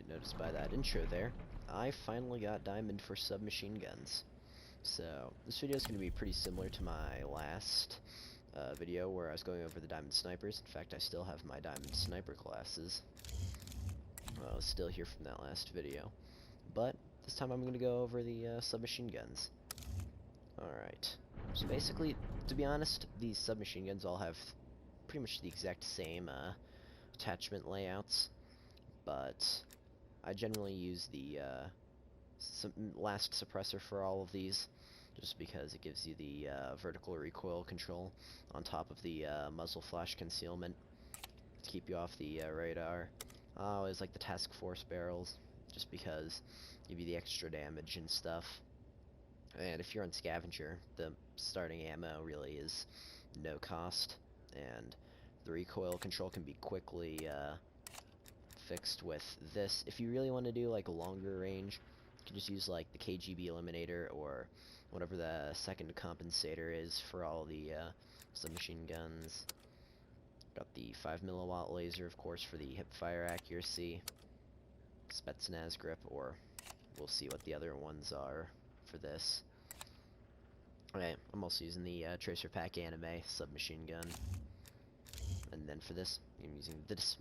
didn't notice by that intro there, I finally got diamond for submachine guns. So this video is going to be pretty similar to my last video where I was going over the diamond snipers. In fact, I still have my diamond sniper classes. I was still here from that last video. But this time I'm going to go over the submachine guns. Alright, so basically, to be honest, these submachine guns all have pretty much the exact same attachment layouts, but I generally use the last suppressor for all of these, just because it gives you the vertical recoil control on top of the muzzle flash concealment to keep you off the radar. I always like the task force barrels, just because give you the extra damage and stuff. And if you're on scavenger, the starting ammo really is no cost, and the recoil control can be quickly fixed with this. If you really want to do like a longer range, you can just use like the KGB eliminator or whatever the second compensator is for all the submachine guns. Got the 5 milliwatt laser, of course, for the hip fire accuracy. Spetsnaz grip, or we'll see what the other ones are for this. Okay, I'm also using the Tracer Pack Anime submachine gun. And then for this, I'm using this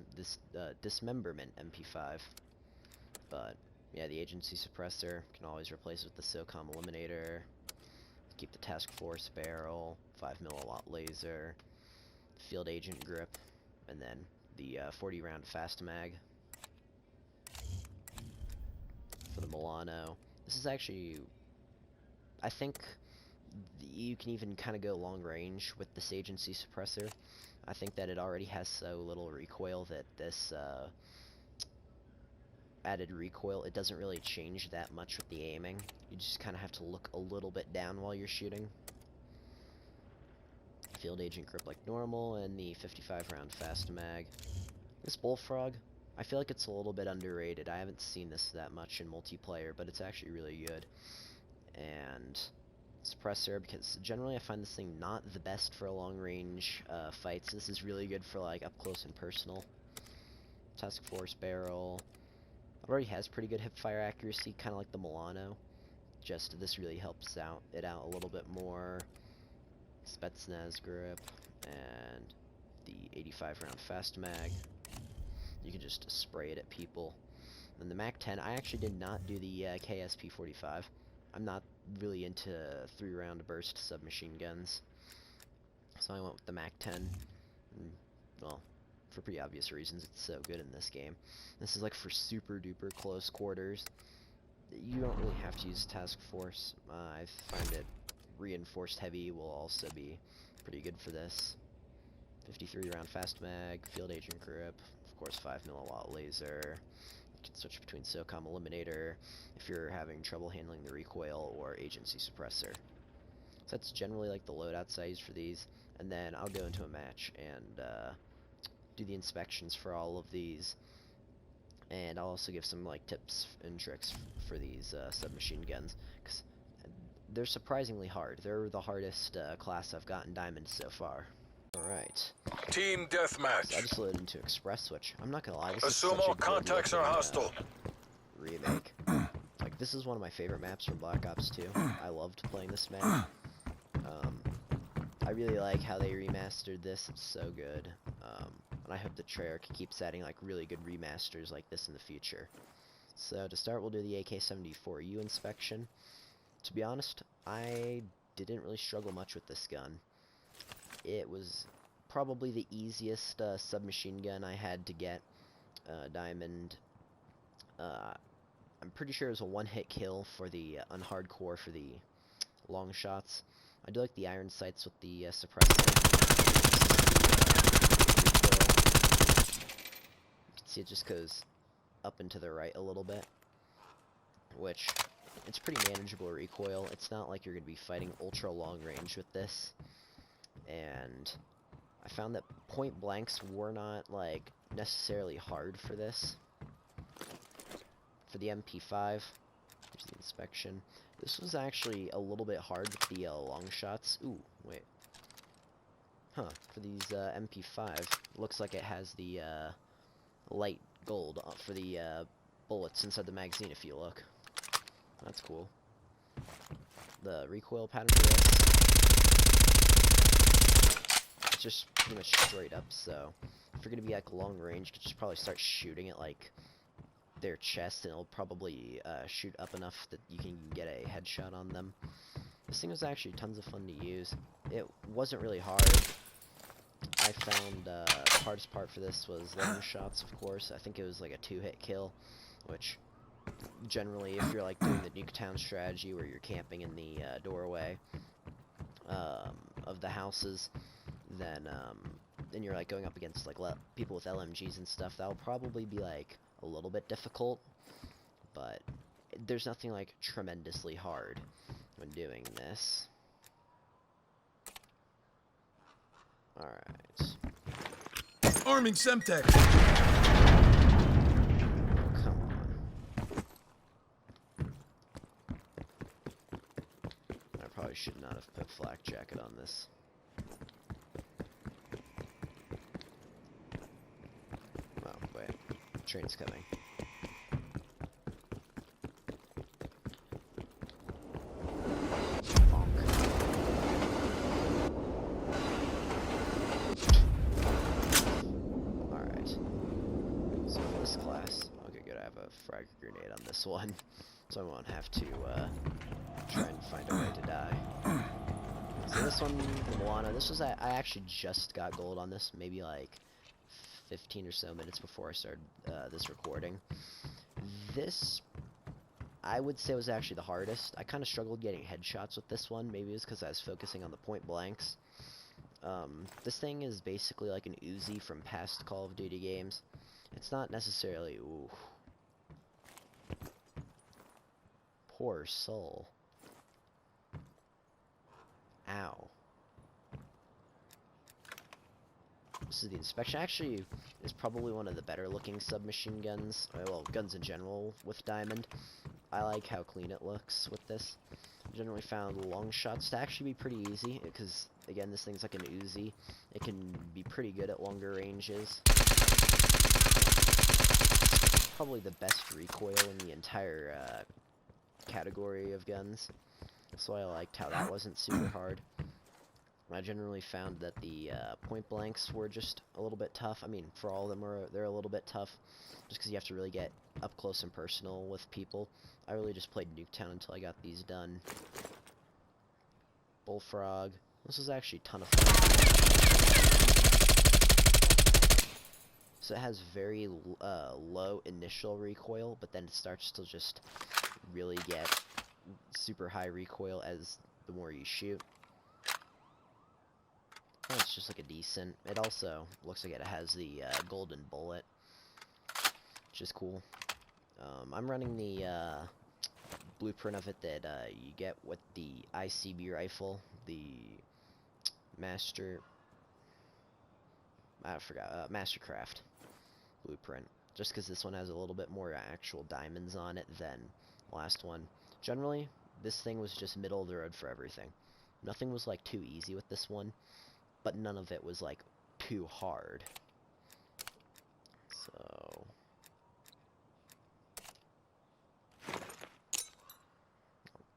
Dismemberment MP5. But yeah, the agency suppressor can always replace it with the SOCOM eliminator. Keep the task force barrel, 5 milliwatt laser, field agent grip, and then the 40 round fast mag for the Milano. This is actually, I think you can even kind of go long range with this agency suppressor. I think that it already has so little recoil that this added recoil, it doesn't really change that much with the aiming. You just kind of have to look a little bit down while you're shooting. Field agent grip like normal, and the 55 round fast mag. This Bullfrog, I feel like it's a little bit underrated. I haven't seen this that much in multiplayer, but it's actually really good. And suppressor, because generally I find this thing not the best for long range fights. This is really good for like up close and personal. Task force barrel. It already has pretty good hip fire accuracy, kind of like the Milano. Just this really helps it out a little bit more. Spetsnaz grip and the 85 round fast mag. You can just spray it at people. And the MAC-10, I actually did not do the KSP-45. I'm not really into 3-round burst submachine guns, so I went with the MAC-10. Well, for pretty obvious reasons, it's so good in this game. This is like for super duper close quarters. You don't really have to use task force. I find it reinforced heavy will also be pretty good for this. 53 round fast mag, field agent grip, of course 5 milliwatt laser. You can switch between SOCOM eliminator if you're having trouble handling the recoil, or agency suppressor. So that's generally like the loadout size for these, and then I'll go into a match and do the inspections for all of these, and I'll also give some like tips and tricks for these submachine guns, because they're surprisingly hard. They're the hardest class I've gotten diamond so far. Alright. Team deathmatch. So I just loaded into Express Switch. I'm not gonna lie, this Assume is such all a good contacts are hostile. remake. Like, this is one of my favorite maps from Black Ops 2. I loved playing this map. I really like how they remastered this. It's so good. And I hope that Treyarch keeps adding like really good remasters like this in the future. So to start, we'll do the AK-74U inspection. To be honest, I didn't really struggle much with this gun. It was probably the easiest submachine gun I had to get diamond. I'm pretty sure it was a one-hit kill for the unhardcore for the long shots. I do like the iron sights with the suppressor. You can see it just goes up and to the right a little bit, which it's pretty manageable recoil. It's not like you're going to be fighting ultra long range with this. And I found that point blanks were not like necessarily hard for this. For the MP5, here's the inspection. This was actually a little bit hard with the long shots. Ooh, wait. Huh, for these MP5, looks like it has the light gold for the bullets inside the magazine if you look. That's cool. The recoil pattern for this, it's just pretty much straight up, so if you're gonna be like long range, you could just probably start shooting at like their chest, and it'll probably shoot up enough that you can get a headshot on them. This thing was actually tons of fun to use. It wasn't really hard. I found the hardest part for this was lemon shots, of course. I think it was like a 2-hit kill, which generally, if you're like doing the Nuketown strategy where you're camping in the doorway of the houses, then you're like going up against like people with LMGs and stuff, that'll probably be like a little bit difficult, but there's nothing like tremendously hard when doing this. Alright. Arming Semtex! Oh, come on. I probably should not have put flak jacket on this. Oh, wait. Train's coming. Frag grenade on this one, so I won't have to try and find a way to die. So this one, the Moana, this was, I actually just got gold on this, maybe like 15 or so minutes before I started this recording. This, I would say, was actually the hardest. I kind of struggled getting headshots with this one. Maybe it was because I was focusing on the point blanks. This thing is basically like an Uzi from past Call of Duty games. It's not necessarily, ooh. Poor soul. Ow. This is the inspection. Actually, is probably one of the better looking submachine guns. Well, guns in general with diamond. I like how clean it looks with this. Generally found long shots to actually be pretty easy, because again, this thing's like an Uzi. It can be pretty good at longer ranges. Probably the best recoil in the entire category of guns, so I liked how that wasn't super hard. I generally found that the point blanks were just a little bit tough. I mean, for all of them, they're a little bit tough, just because you have to really get up close and personal with people. I really just played Nuketown until I got these done. Bullfrog. This was actually a ton of fun. So it has very low initial recoil, but then it starts to just really get super high recoil as the more you shoot. Oh, it's just like a decent. It also looks like it has the golden bullet, which is cool. I'm running the blueprint of it that you get with the ICB rifle, the Mastercraft blueprint, just because this one has a little bit more actual diamonds on it than the last one. Generally, this thing was just middle of the road for everything. Nothing was like too easy with this one, but none of it was like too hard. So I'll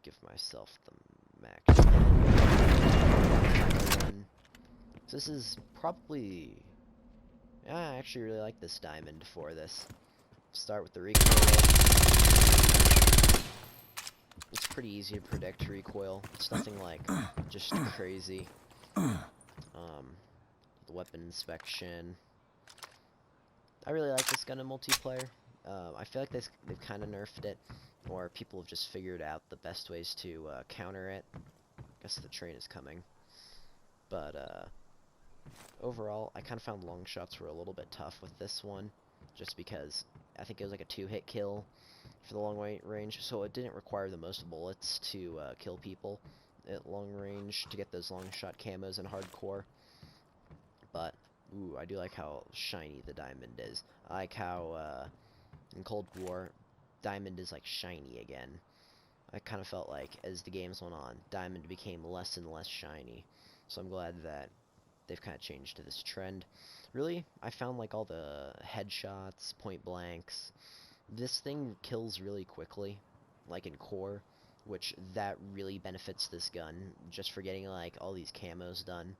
give myself the max. So this is probably, yeah, I actually really like this diamond for this. Start with the recoil. It's pretty easy to predict recoil. It's nothing like just crazy. The weapon inspection. I really like this gun in multiplayer. I feel like they've kind of nerfed it, or people have just figured out the best ways to counter it. I guess the train is coming. But overall, I kind of found long shots were a little bit tough with this one, just because I think it was like a 2-hit kill for the long range, so it didn't require the most bullets to kill people at long range to get those long shot camos in hardcore. But ooh, I do like how shiny the diamond is. I like how in Cold War, diamond is like shiny again. I kind of felt like as the games went on, diamond became less and less shiny. So I'm glad that they've kind of changed to this trend. Really, I found like all the headshots, point blanks, This thing kills really quickly, like in core, which that really benefits this gun, just for getting like all these camos done.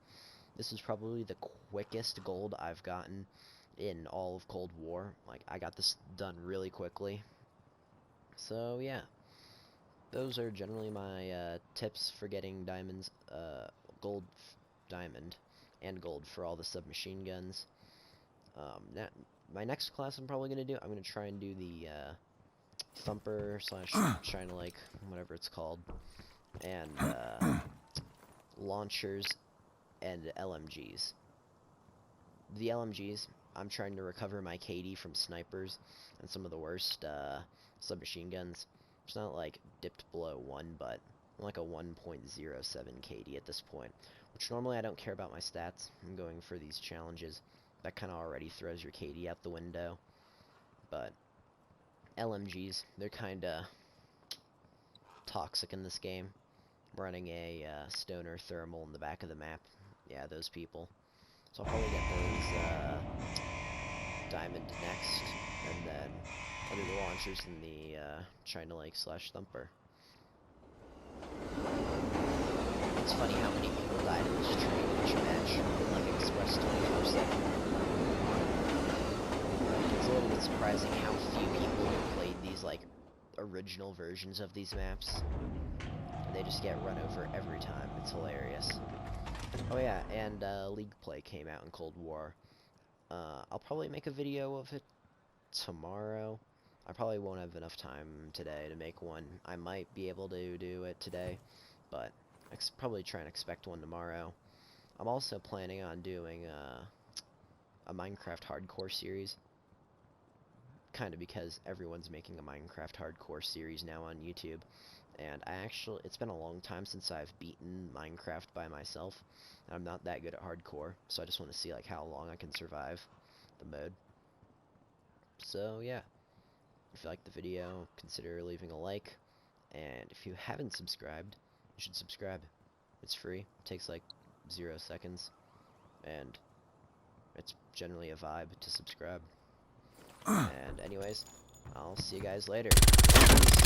This is probably the quickest gold I've gotten in all of Cold War. Like, I got this done really quickly. So yeah, those are generally my tips for getting diamonds, gold, diamond, and gold for all the submachine guns. My next class I'm probably going to do, I'm going to try and do the Thumper slash China Lake, whatever it's called, and launchers and LMGs. The LMGs, I'm trying to recover my KD from snipers and some of the worst submachine guns. It's not like dipped below 1, but I'm like a 1.07 KD at this point, which normally I don't care about my stats. I'm going for these challenges. That kind of already throws your KD out the window. But LMGs, they're kind of toxic in this game. Running a stoner thermal in the back of the map. Yeah, those people. So I'll probably get those diamond next, and then I'll do the launchers in the China Lake slash Thumper. It's funny how many people died in this train match, like Express 24/7. Like, it's a little bit surprising how few people have played these like original versions of these maps. They just get run over every time. It's hilarious. Oh yeah, and League Play came out in Cold War. I'll probably make a video of it tomorrow. I probably won't have enough time today to make one. I might be able to do it today, but probably try and expect one tomorrow. I'm also planning on doing a Minecraft hardcore series. Kind of because everyone's making a Minecraft hardcore series now on YouTube. And it's been a long time since I've beaten Minecraft by myself. And I'm not that good at hardcore, so I just want to see like how long I can survive the mode. So yeah, if you liked the video, consider leaving a like. And if you haven't subscribed, you should subscribe. It's free. It takes like 0 seconds. And it's generally a vibe to subscribe. And anyways, I'll see you guys later. Peace.